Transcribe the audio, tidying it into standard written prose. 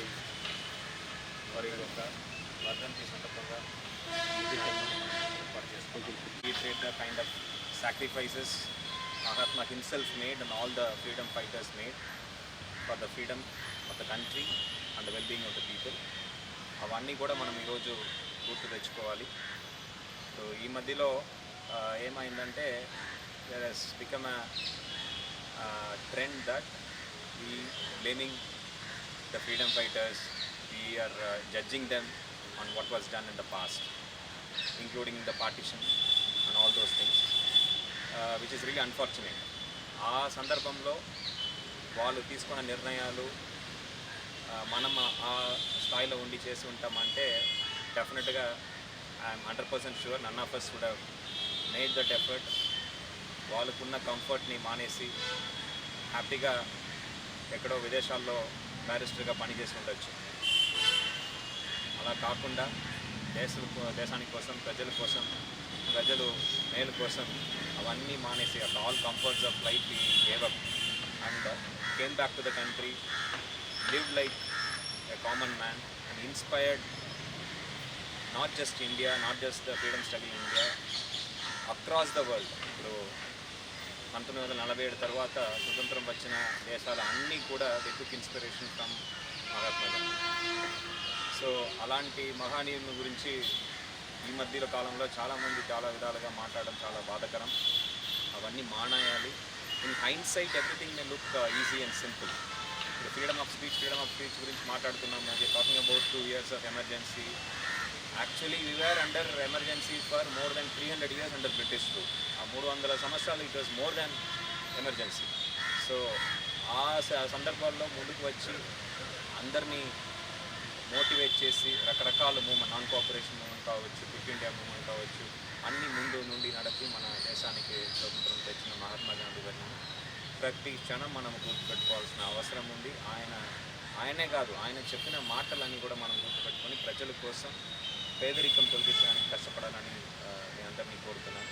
గాంధీ వారి యొక్క వర్ధంతి సందర్భంగా ఏర్పాటు చేసుకుంటాం. Retreat the kind of sacrifices Mahatma himself made and all the freedom fighters made for the freedom of the country and the well-being of the people. అవన్నీ కూడా మనం ఈరోజు గుర్తు తెచ్చుకోవాలి. సో ఈ మధ్యలో ఏమైందంటే there has become a trend that we blaming the freedom fighters, we are judging them on what was done in the past, including the partition and all those things, which is really unfortunate. ఆ సందర్భంలో వాళ్ళు తీసుకున్న నిర్ణయాలు మనం ఆ స్థాయిలో ఉండి చేసి ఉంటామంటే డెఫినెట్గా I'm 100% sure none of us would have made that effort. వాళ్ళకున్న కంఫర్ట్ని మానేసి హ్యాపీగా ఎక్కడో విదేశాల్లో బ్యారిస్టర్గా పనిచేసి ఉండొచ్చు. అలా కాకుండా దేశానికి కోసం ప్రజలు మేలు కోసం అవన్నీ మానేసి all comforts of life we gave up and came back to the country, lived like a common man and inspired not just India, not just the freedom struggle in India, across the world. ఇప్పుడు 1947 తర్వాత స్వతంత్రం వచ్చిన దేశాలు అన్నీ కూడా they took inspiration from Mahatma Gandhi. So అలాంటి మహానీయుల గురించి ఈ మధ్యలో కాలంలో చాలామంది చాలా విధాలుగా మాట్లాడడం చాలా బాధాకరం. అవన్నీ మానేయాలి. In hindsight everything may look easy and simple. ఇప్పుడు ఫ్రీడమ్ ఆఫ్ స్పీచ్ గురించి మాట్లాడుతున్నాము. We're talking about 2 years of emergency. Actually we were under emergency for more than 300 years under British rule. ఆ 300 సంవత్సరాలు it was more than emergency. So ఆ సందర్భాల్లో ముందుకు వచ్చి అందరినీ మోటివేట్ చేసి రకరకాల మూవ్మెంట్, నాన్ కోఆపరేషన్ మూవ్మెంట్ కావచ్చు, క్విట్ ఇండియా మూవ్మెంట్ కావచ్చు, అన్నీ ముందు నుండి నడిపి మన దేశానికి స్వతంత్రం తెచ్చిన మహాత్మా గాంధీ గారిని ప్రతి క్షణం మనం గుర్తుపెట్టుకోవాల్సిన అవసరం ఉంది. ఆయనే కాదు, ఆయన చెప్పిన మాటలన్నీ కూడా మనం గుర్తుపెట్టుకొని ప్రజల కోసం పేదరికం తొలగించడానికి కష్టపడాలని నేను అందరినీ కోరుతున్నాను.